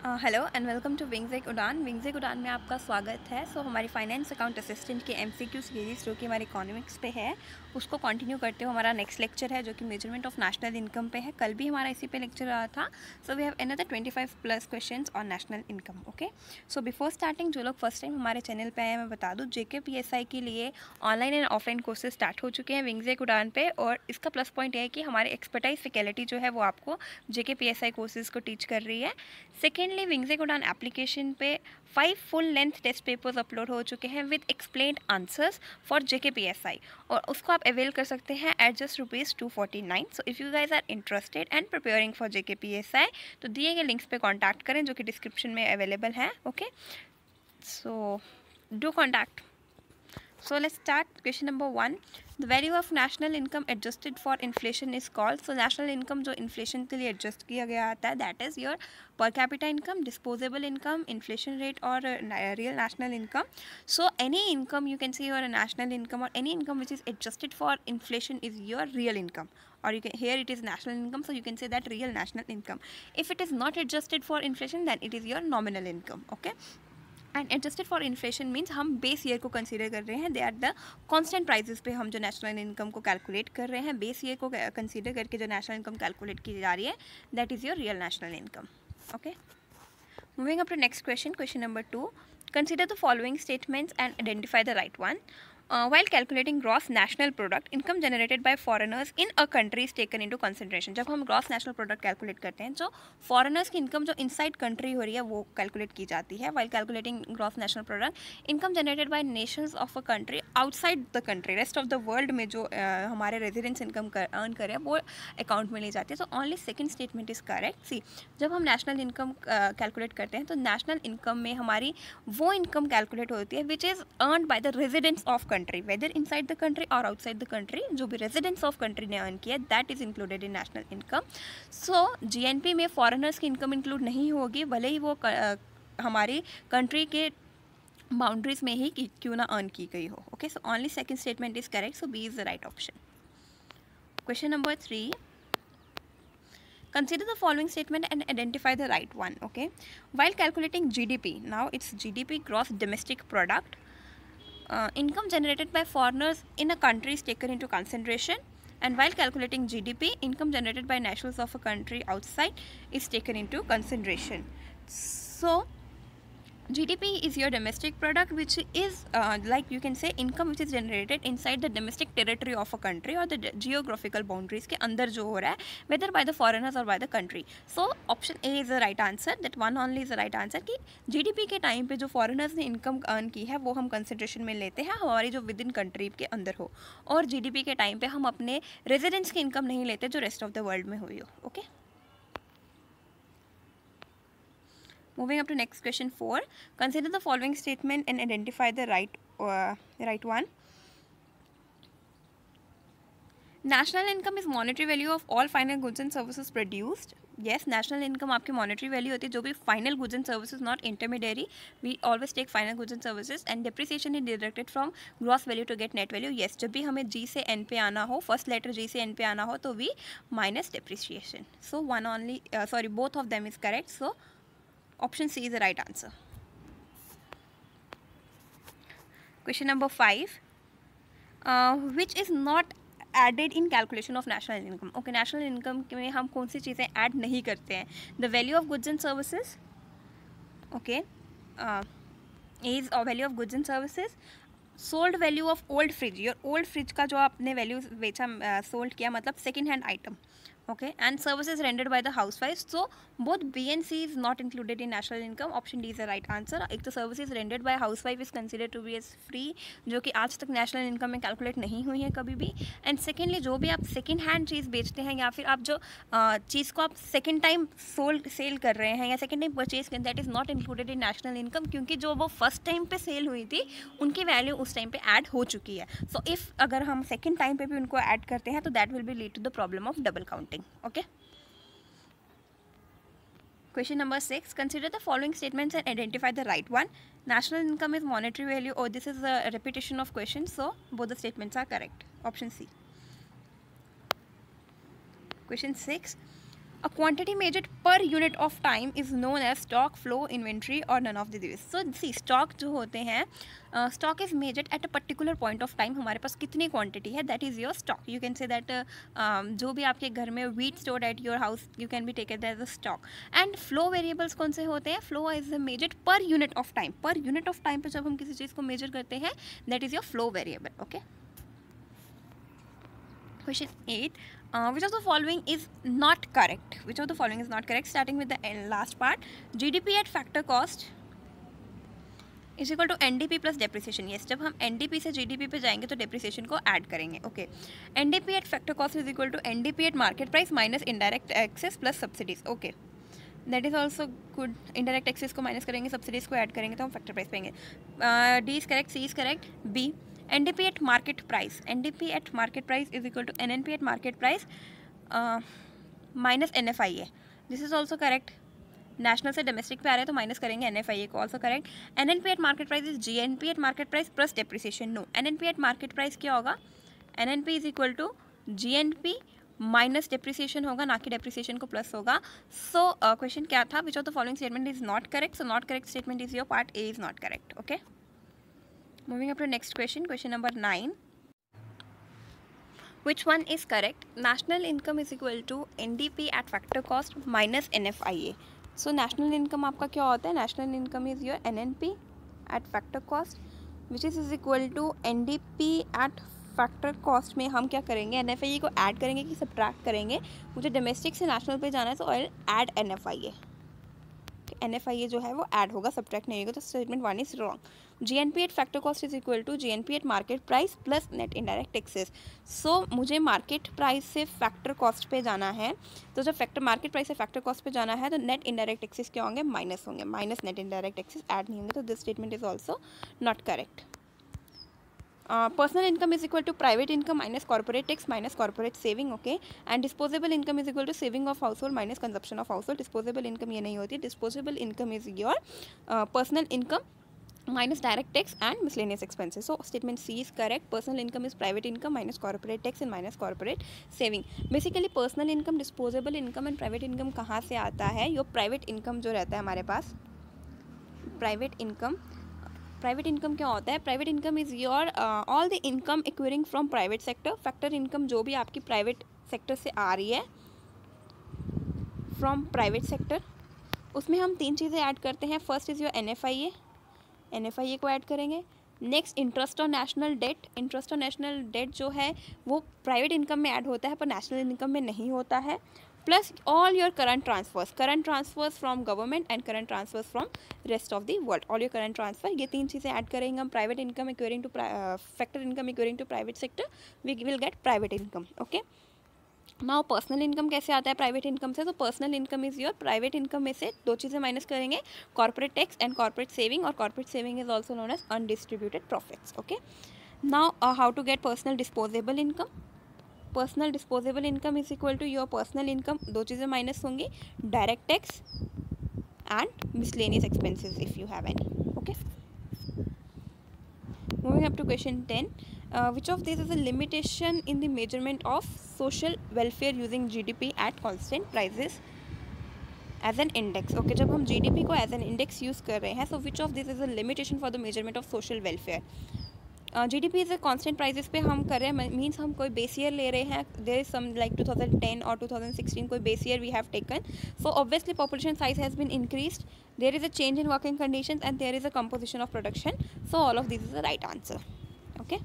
Hello and welcome to wings Udaan. Wings Udaan में आपका स्वागत है। हमारी फाइनेंस अकाउंट असिस्टेंट के एमसीक्यू सीरीज़ जो कि हमारे इकोनॉमिक्स पे है उसको कंटिन्यू करते हुए हमारा नेक्स्ट लेक्चर है जो कि मेजरमेंट ऑफ नेशनल इनकम पे है। कल भी हमारा इसी पे लेक्चर रहा था। So we have another 25 plus questions on national income. Okay, so before starting जो लोग फर्स्ट टाइम हमारे चैनल पे आए मैं बता दूँ JKPSI के लिए online and offline courses start हो चुके हैं विंग्स उड़ान पे। और इसका प्लस पॉइंट है कि हमारे एक्सपर्टाइज फैकल्टी जो है वो आपको JKPSI कोर्सेज को टीच कर रही है। सेकेंडली, विंग्स उड़ान एप्लीकेशन पे 5 full length test papers upload हो चुके हैं with explained answers for JKPSI और उसको आप अवेल कर सकते हैं at just ₹249। So if you guys are interested and preparing for JKPSI तो दिए गए लिंक्स पे कॉन्टैक्ट करें जो कि डिस्क्रिप्शन में अवेलेबल हैं। Okay, so do contact. So let's start. Question number 1. The value of national income adjusted for inflation is called. So national income जो inflation के लिए adjust किया गया आता है that is your per capita income, disposable income, inflation rate और real national income. So any income you can say your national income or any income which is adjusted for inflation is your real income. Or you can, here it is national income, so you can say that real national income. If it is not adjusted for inflation then it is your nominal income. Okay. And adjusted for inflation means हम base year को consider कर रहे हैं। They are the constant prices पे हम जो national income को calculate कर रहे हैं। बेस ईयर को कंसीडर करके जो नेशनल इनकम कैलकुलेट की जा रही है that is your real national income. Okay, moving up to next question, question number 2. Consider the following statements and identify the right one. While calculating gross national product, income generated by foreigners in a country is taken into consideration. जब हम gross national product calculate करते हैं जो foreigners की income जो inside country हो रही है वो कैलकुलेट की जाती है. While calculating gross national product, income generated by nations of a country outside the country, rest of the world में जो हमारे रेजिडेंट्स इनकम अर्न कर रहे हैं वो अकाउंट में ली जाती है. So only second statement is correct. See, जब हम नेशनल इनकम कैलकुलेट करते हैं तो नेशनल इनकम में हमारी वो इनकम कैलकुलेट होती है which is earn by the residents of country, whether inside the country और आउटसाइड द कंट्री. जो भी रेजिडेंट्स ऑफ कंट्री ने अर्न किया that is included in national income. So GNP में फॉरेनर्स की इनकम इंक्लूड नहीं होगी भले ही वो हमारी कंट्री के बाउंड्रीज में ही क्यों ना अर्न की गई हो. Okay, so only second statement is correct. So B is the right option. Question number 3. Consider the following statement and identify the right one. Okay, while calculating GDP, now it's GDP, gross domestic product, income generated by foreigners in a country is taken into consideration, and while calculating GDP, income generated by nationals of a country outside is taken into consideration. So GDP is your domestic product which is like you can say income which is generated inside the domestic territory of a country or the geographical boundaries के अंदर जो हो रहा है whether by the foreigners or by the country. So option A is the right answer. That one only is the right answer कि GDP के time पे जो foreigners ने इनकम अर्न की है वो हम कंसिडरेशन में लेते हैं हमारी जो विद इन कंट्री के अंदर हो, और GDP के टाइम पे हम अपने रेजिडेंट्स की इनकम नहीं लेते जो रेस्ट ऑफ द वर्ल्ड में हुई हो. Okay, moving up to next question 4. Consider the following statement and identify the right one. National income is monetary value of all final goods and services produced. Yes, national income आपकी monetary value होती है जो भी final goods and services, not intermediary. We always take final goods and services and depreciation is deducted from gross value to get net value. Yes, जब भी हमें G से N पे आना हो, first letter G से N पे आना हो तो we minus depreciation. So one only, both of them is correct. So option C is the right answer. Question number 5. Which is not added in calculation of national income. Okay, national income में हम कौन सी चीज़ें add नहीं करते हैं? The value of goods and services. Okay, is a value of goods and services. Sold value of old fridge, your old fridge का जो आपने वैल्यू बेचा सोल्ड किया मतलब second hand item. Okay, and services rendered by the housewife. So both B and C is not included in national income. Option D is the right answer. एक तो services rendered by housewife is consider to be as free जो कि आज तक national income में calculate नहीं हुई है कभी भी. एंड सेकेंडली जो भी आप सेकेंड हैंड चीज़ बेचते हैं या फिर आप जो चीज़ को आप सेकेंड टाइम सेल कर रहे हैं या सेकेंड टाइम परचेज कर, that is not included in national income क्योंकि जो वो फर्स्ट टाइम पे सेल हुई थी उनकी वैल्यू उस टाइम पे ऐड हो चुकी है. सो इफ़ अगर हम सेकेंड टाइम पे भी उनको ऐड करते हैं तो that will be lead to the problem of double counting. Okay, question number 6. Consider the following statements and identify the right one. National income is monetary value. Oh, this is a repetition of questions, so both the statements are correct. Option C. Question 6. A quantity measured per unit of time is known as stock, flow, inventory or none of these. So see, stock जो होते हैं, stock is measured at a particular point of time. हमारे पास कितनी quantity है, that is your stock. You can say that जो भी आपके घर में wheat stored at your house, you can be taken as a stock. And flow variables कौन से होते हैं? Flow is measured per unit of time. Per unit of time पे जब हम किसी चीज़ को measure करते हैं, that is your flow variable. Okay. Question 8. Which of the following is not correct? Which of the following is not correct? Starting with the last part. GDP at factor cost is equal to NDP plus depreciation. Yes, जब हम NDP से GDP पे जाएंगे तो depreciation को add करेंगे. Okay. NDP at factor cost is equal to NDP at market price minus indirect excess plus subsidies. Okay. That is also good. Indirect excess को minus करेंगे, subsidies को add करेंगे तो हम factor price पाएंगे. D is correct, C is correct. B. NDP at market price. NDP at market price is equal to NNP at market price minus NFIA. This is also correct. National से domestic पे आ रहे हैं तो minus करेंगे NFIA को. Also correct. NNP at market price is GNP at market price plus depreciation. No. NNP at market price क्या होगा? NNP is equal to GNP minus depreciation होगा, ना कि डेप्रिसिएशन को प्लस होगा. सो क्वेश्चन क्या था? Which of the following statement is not correct? So not correct statement is your part A is not correct. Okay. Moving up to next question, question number 9. Which one is correct? National income is equal to NDP at factor cost minus NFIA. So national income आपका क्या होता है? National income is your NNP at factor cost which is equal to NDP at factor cost. में हम क्या करेंगे? NFIA को add करेंगे कि subtract करेंगे? मुझे domestic से national पे जाना है तो I'll add NFIA. NFIA जो है वो ऐड होगा, सब्ट्रैक्ट नहीं होगा. तो statement 1 is wrong. GNP at factor cost is equal to GNP at market price plus net indirect taxes. So मुझे मार्केट प्राइस से फैक्टर कॉस्ट पे जाना है, तो जब मार्केट प्राइस से फैक्टर कॉस्ट पे जाना है तो नेट इनडायरेक्ट टैक्सेस क्या होंगे? माइनस होंगे. Minus net indirect taxes add नहीं होंगे. तो this statement is also not correct. Personal income is equal to private income minus corporate tax minus corporate saving. Okay. And disposable income is equal to saving of household minus consumption of household. Disposable income ये नहीं होती है. Disposable income is your personal income minus direct tax and miscellaneous expenses. So statement C is correct. Personal income is private income minus corporate tax and minus corporate saving. Basically personal income, disposable income and private income कहाँ से आता है? Your private income जो रहता है हमारे पास, private income क्या होता है? Private income is your all the income acquiring from private sector. Factor income जो भी आपकी प्राइवेट सेक्टर से आ रही है, फ्रॉम प्राइवेट सेक्टर, उसमें हम 3 चीज़ें ऐड करते हैं. फर्स्ट इज़ योर NFIA को ऐड करेंगे. Next interest on national debt. Interest on national debt जो है वो प्राइवेट इनकम में ऐड होता है पर नेशनल इनकम में नहीं होता है. Plus all your current transfers from government and current transfers from rest of the world. All your current transfer, ये 3 चीज़ें ऐड करेंगे हम. Private income equalling to factor income equalling to private sector, we will get private income. Okay. Now personal income कैसे आता है private income से? तो personal income is your private income में से 2 चीज़ें माइनस करेंगे, corporate tax and corporate saving. और corporate saving is also known as undistributed profits. Okay. Now how to get personal disposable income? Personal disposable income is equal to your personal income, 2 चीज़ें minus होंगी, direct tax and miscellaneous expenses if you have any. Okay. Moving up to question 10. Which of these is a limitation in the measurement of social welfare using GDP at constant prices as an index? Okay, जब हम GDP को as an index use कर रहे हैं, so which of these is a limitation for the measurement of social welfare? GDP is a constant prices पे हम कर रहे हैं, मीन्स हम कोई बेस ईयर ले रहे हैं. देयर इज सम लाइक 2010 और 2016 कोई base year we have taken. So obviously population size has been increased, there is a change in working conditions and there is a composition of production. So all of this is the right answer. Okay.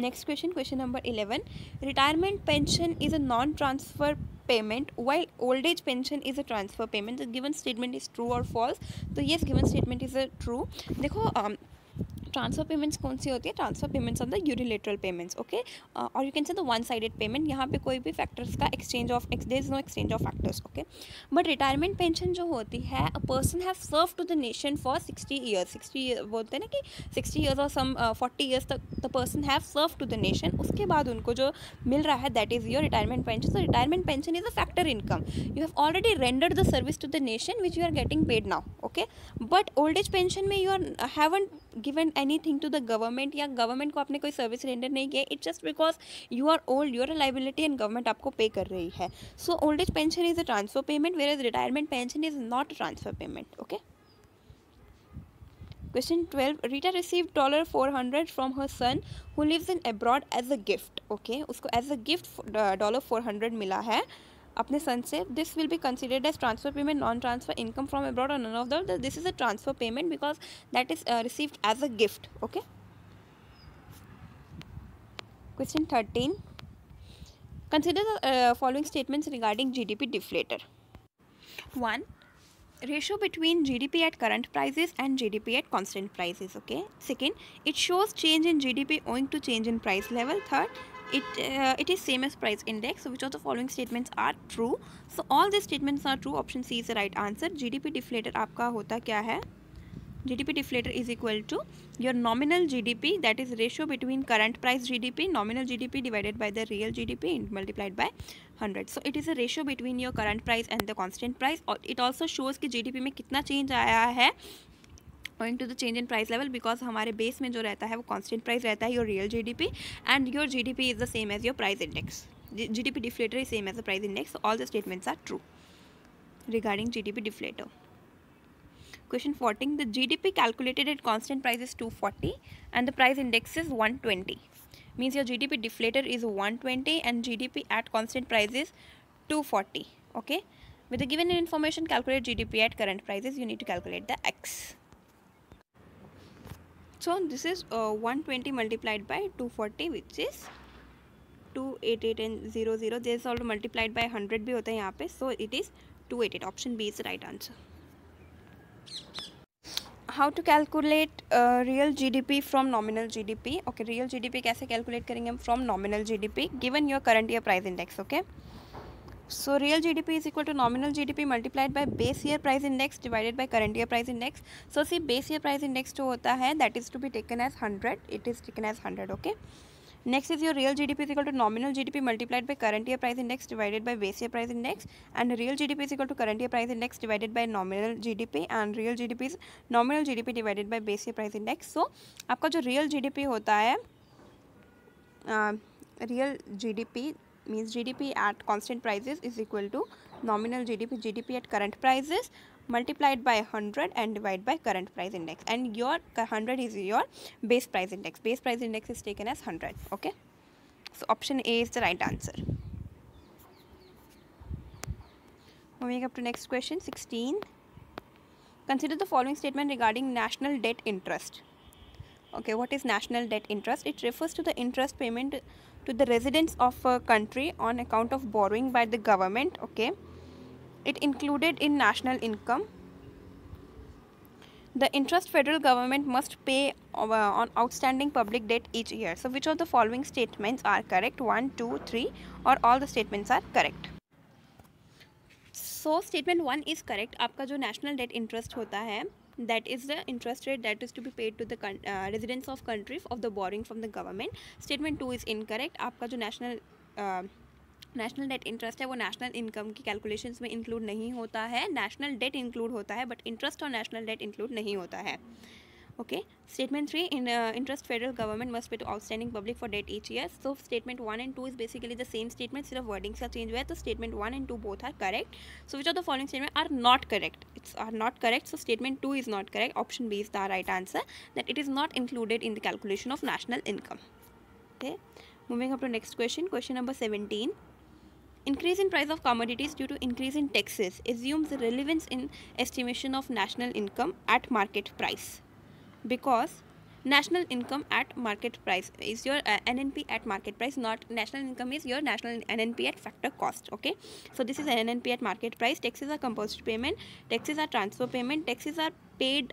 Next question, question number 11. Retirement pension is a non-transfer payment while old age pension is a transfer payment. The given statement is true or false? तो yes, given statement is a true. देखो transfer payments कौन सी होती है? Transfer payments of the unilateral payments. Okay. और you can say the one sided payment. यहाँ पे कोई भी फैक्टर्स का exchange of there is no exchange of factors. Okay. But retirement pension जो होती है, a person have serve to the nation for 60 years. 60 year बोलते हैं ना कि 60 ईयर्स और सम 40 ईयर्स तक the person have serve to the nation. उसके बाद उनको जो मिल रहा है that is your retirement pension. So retirement pension is a factor income. You have already rendered the service to the nation which you are getting paid now. Okay. But old age pension में you are haven't given anything to the government या government को आपने कोई service render नहीं किया, it's just because you are old, you are a liability and government आपको pay कर रही है. So old age pension is a transfer payment whereas retirement pension is not a transfer payment. Okay. Question 12. Rita received $400 from her son who lives in abroad as a gift. Okay, उसको as a gift $400 मिला है अपने सन से. This will be considered as transfer payment, non-transfer income from abroad or none of them. This is a transfer payment because that is received as a gift. Okay. Question 13. Consider the following statements regarding GDP deflator. 1. Ratio between GDP at current prices and GDP at constant prices. Okay. Second, it shows change in GDP owing to change in price level. Third, it is same as price index. So which of the following statements are true? So all these statements are true. Option C is the right answer. GDP deflator आपका होता क्या है? GDP deflator is equal to your nominal GDP, that is ratio between current price GDP, nominal GDP divided by the real GDP multiplied by 100. So it is a ratio between your current price and the constant price. It also shows कि GDP में कितना change आया है owing to the change in price level, because हमारे base में जो रहता है वो constant price रहता है your real GDP, and your GDP is the same as your price index. GDP deflator is same as the price index. So all the statements are true regarding GDP deflator. Question 14. The GDP calculated at constant price is 240 and the price index is 120. Means your GDP deflator is 120 and GDP at constant price is 240. Okay. With the given information, calculate GDP at current prices. You need to calculate the X. So this is 120 multiplied by 240, which is 288 and 00. This is also multiplied by 100 भी होता है यहाँ पे. So it is 288. Option B is the right answer. How to calculate real GDP from nominal GDP? Okay, real GDP कैसे calculate करेंगे हम from nominal GDP given your current year price index. Okay, so real GDP is equal to nominal GDP multiplied by base year price index divided by current year price index. So see, base year price index जो होता है that is to be taken as 100. It is taken as 100. Okay. Next is your real GDP is equal to nominal GDP multiplied by current year price index divided by base year price index, and real GDP is equal to current year price index divided by nominal GDP, and real GDP is nominal GDP divided by base year price index. So आपका जो real GDP होता है, real GDP means GDP at constant prices is equal to nominal GDP at current prices multiplied by 100 and divided by current price index, and your 100 is your base price index. Base price index is taken as 100. Okay, so option A is the right answer. Moving up to next question, 16. Consider the following statement regarding national debt interest. Okay, what is national debt interest? It refers to the interest payment to the residents of a country on account of borrowing by the government. Okay, it included in national income. The interest federal government must pay on outstanding public debt each year. So which of the following statements are correct? 1, 2, 3, or all the statements are correct? So statement 1 is correct. आपका जो national debt interest होता है, that is the interest rate that is to be paid to the residents of country of the borrowing from the government. Statement 2 is incorrect. आपका जो national debt interest है वो national income की calculations में include नहीं होता है. National debt include होता है बट इंटरेस्ट और नेशनल डेट इंक्लूड नहीं होता है. Okay. Statement 3, in interest federal government must pay to outstanding public for debt each year. So statement 1 and 2 is basically the same statement, सिर्फ wordings का चेंज हुआ है. तो statement 1 and 2 both are correct. So which of the following statement are not correct? It's are not correct. So statement 2 is not correct. Option B is the right answer, that it is not included in the calculation of national income. Okay. Moving up to next question, question number 17. Increase in price of commodities due to increase in taxes assumes relevance in estimation of national income at market price, because national income at market price is your NNP at market price, not national income is your national NNP at factor cost. Okay, so this is NNP at market price. Taxes are composed payment, taxes are transfer payment, taxes are paid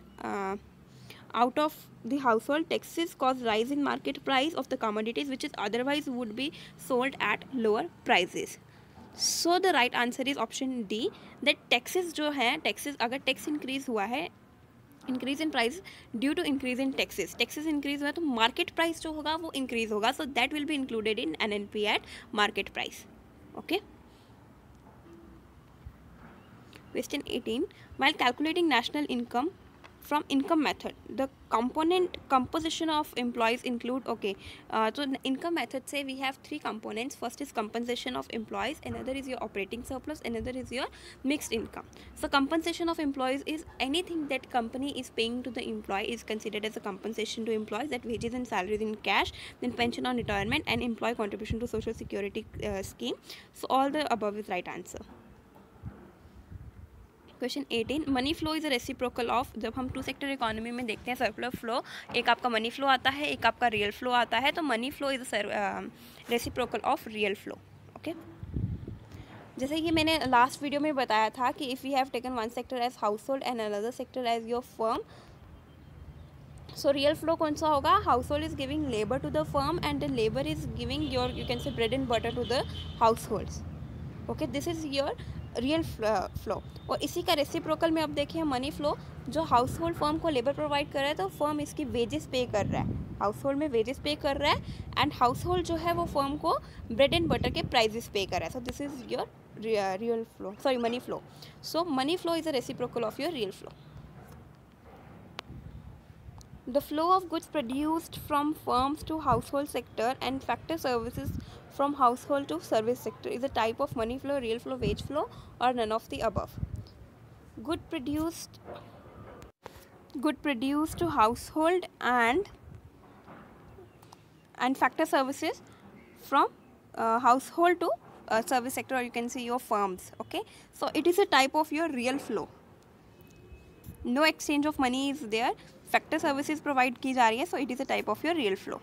out of the household. Taxes cause rise in market price of the commodities which is otherwise would be sold at lower prices. So the right answer is option D, that taxes जो है, taxes अगर tax increase हुआ है, increase in price due to increase in taxes, taxes increase हुआ तो market price जो होगा वो increase होगा. So that will be included in NNP at market price. Okay. Question 18. While calculating national income from income method. The composition of employees include, okay, so the income method say we have three components. First is compensation of employees, another is your operating surplus, another is your mixed income. So compensation of employees is anything that company is paying to the employee is considered as a compensation to employees, that wages and salaries in cash, then pension on retirement and employee contribution to social security scheme. So all the above is right answer. Question 18, money flow is a reciprocal of, जब हम to sector economy में देखते हैं circular flow, एक आपका money flow आता है, एक आपका रियल फ्लो आता है, तो money flow is reciprocal of real flow. Okay, जैसे कि मैंने लास्ट वीडियो में बताया था कि if you have taken one sector as household and another sector as your firm, so real flow कौन सा होगा? Household is giving labour to the firm and the labour is giving your, you can say, bread and butter to the households. Okay, this is your real flow. और इसी का reciprocal में अब देखिए money flow, जो house hold firm को labour provide कर रहा है तो फर्म इसकी वेजेस पे कर रहा है, हाउस होल्ड में वेजेस पे कर रहा है, एंड हाउस होल्ड जो है वो फर्म को ब्रेड एंड बटर के प्राइजेस पे कर रहा है. So this is your real flow, sorry money flow. So money flow is a reciprocal of your real flow. The flow of goods produced from firms to household sector and factor services from household to service sector is a type of money flow, real flow, wage flow, or none of the above. Good produced to household and factor services from household to service sector, or you can say your firms. Okay, so it is a type of your real flow. No exchange of money is there, factor services provide की जा रही है, so it is a type of your real flow.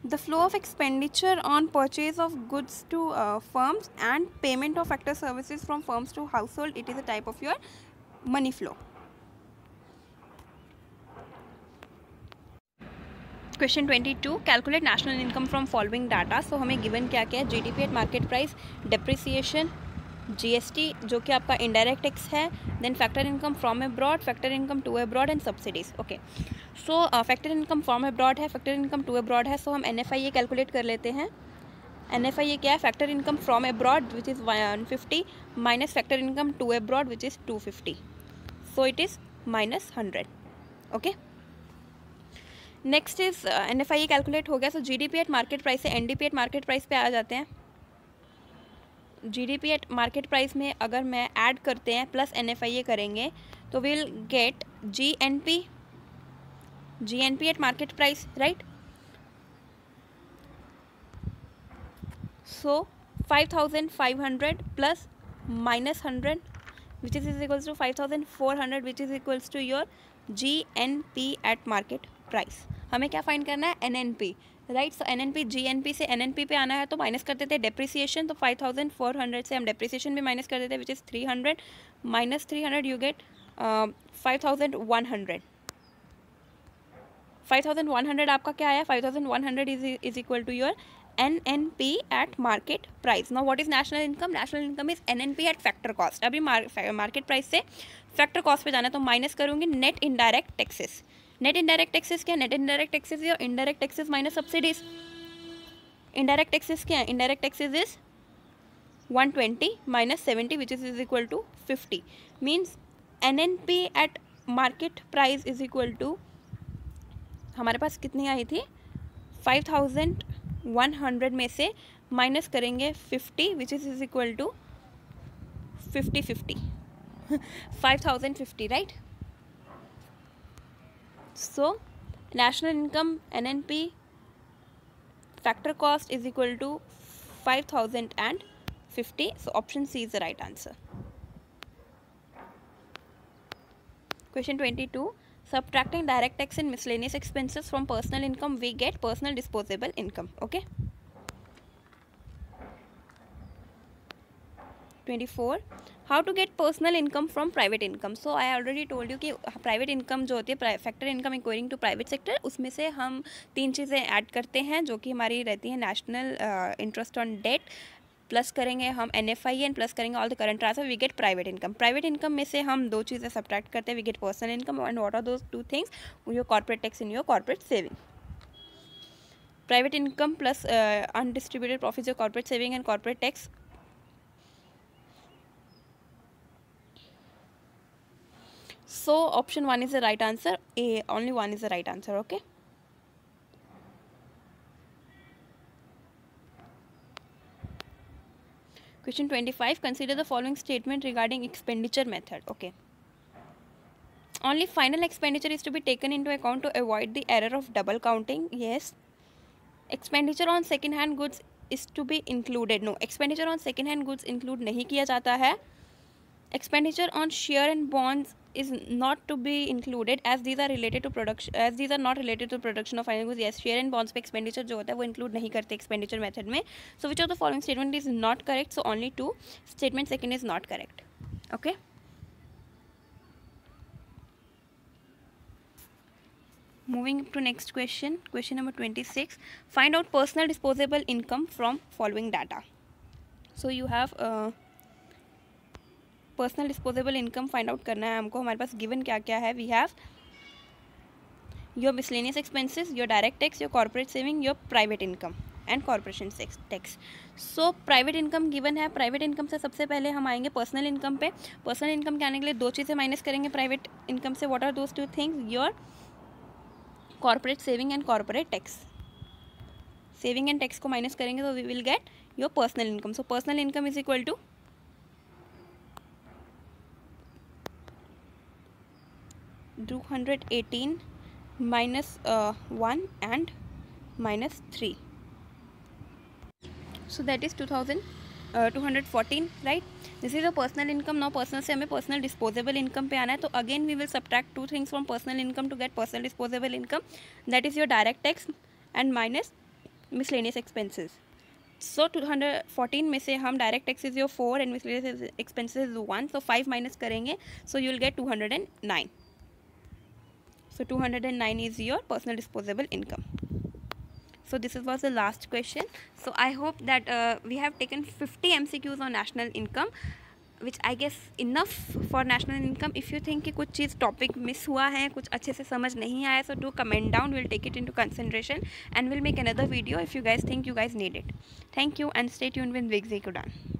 The flow of expenditure on purchase of goods to firms and payment of factor services from firms to household, it is a type of your money flow. Question 22, calculate national income from following data. So हमें given क्या क्या है? GDP at market price, depreciation, GST जो कि आपका indirect tax है, then factor income from abroad, factor income to abroad and subsidies. Okay, so factor income from abroad है, factor income to abroad है, सो हम NFIA कैलकुलेट कर लेते हैं. NFIA क्या है? Factor income from abroad which is 150 minus factor income to abroad which is 250, so it is -100. Okay, next is NFIA calculate हो गया. So GDP at market price से NDP एट मार्केट प्राइस पे आ जाते हैं. GDP at market price में अगर मैं ऐड करते हैं प्लस NFIA करेंगे तो will get GNP at market price, right. So 5500 plus -100 which is equals to 5400 which is equals to your GNP at market price. हमें क्या फाइंड करना है? NNP, right. So NNP, GNP से NNP पे आना है तो माइनस कर देते हैं डेप्रिसिएशन, तो 5400 से हम डेप्रिसिएशन भी माइनस कर देते हैं which is 300 minus 300 you get 5100. 5100 आपका क्या आया? 5100 is equal to your NNP at market price. Now what is national income? National income is NNP at factor cost. अभी मार्केट प्राइस से फैक्टर कॉस्ट पे जाना है तो माइनस करूँगी net indirect taxes. Net indirect taxes क्या है? Net indirect taxes या indirect taxes minus subsidies. Indirect taxes क्या है? Indirect taxes is 120 minus 70 which is equal to 50. Means NNP at market price is equal to, हमारे पास कितनी आई थी? 5100 में से माइनस करेंगे 50 which is equal to 50 5050, right. So national income NNP factor cost is equal to 5050. So option C is the right answer. Question 22, subtracting direct tax and miscellaneous expenses from personal income we get personal disposable income. Okay, 24, how to get personal income from private income. So I already told you कि private income जो होती है factor income equalling to private sector, उसमें से हम 3 चीज़ें add करते हैं जो कि हमारी रहती हैं. National interest on debt plus करेंगे हम NFIA एंड प्लस करेंगे all the current transfer, we get private income. Private income में से हम 2 चीज़ें सब्ट्रैक्ट करते हैं, we get personal income. And what are those 2 things? Your corporate tax in your corporate saving. Private income plus undistributed profits your corporate saving and corporate tax. So option 1 is the right answer. A, only 1 is the right answer. Okay. Question 25. Consider the following statement regarding expenditure method. Okay. Only final expenditure is to be taken into account to avoid the error of double counting. Yes. Expenditure on second hand goods is to be included. No, expenditure on second hand goods include नहीं किया जाता है. Expenditure on share and bonds is not to be included as these are related to production, as these are not related to production of final goods. Yes, share and bonds पे expenditure जो होता है वो include नहीं करते expenditure method में. So which of the following statement is not correct? So only 2. Statement second is not correct. Okay. Moving to next question. Question number 26. Find out personal disposable income from following data. So you have personal disposable income find out करना है हमको. हमारे पास given क्या क्या है. We have your miscellaneous expenses, your direct tax, your corporate saving, your private income and corporation tax. So private income given है. Private income से सबसे पहले हम आएंगे पर्सनल इनकम पे. पर्सनल इनकम के आने के लिए 2 चीज़ें माइनस करेंगे प्राइवेट इनकम से. What are those 2 things? Your corporate saving and corporate tax. Saving and tax को माइनस करेंगे तो we will get your personal income. So personal income is equal to 218 minus 1 and minus 3. So that is 214, right? This is a personal income. Now personal से हमें personal disposable income पे आना है. तो again we will subtract 2 things from personal income to get personal disposable income. That is your direct tax and minus miscellaneous expenses. So 214 में से हम direct tax is your 4 and miscellaneous expenses is 1. So 5 minus करेंगे. So you will get 209. So 209 is your personal disposable income. So this was the last question. So I hope that we have taken 50 MCQs on national income, which I guess enough for national income. If you think कि कुछ चीज़ topic miss हुआ है, कुछ अच्छे से समझ नहीं आया, so do comment down. We'll take it into consideration and we'll make another video if you guys think you guys need it. Thank you and stay tuned with Vigzik Udan.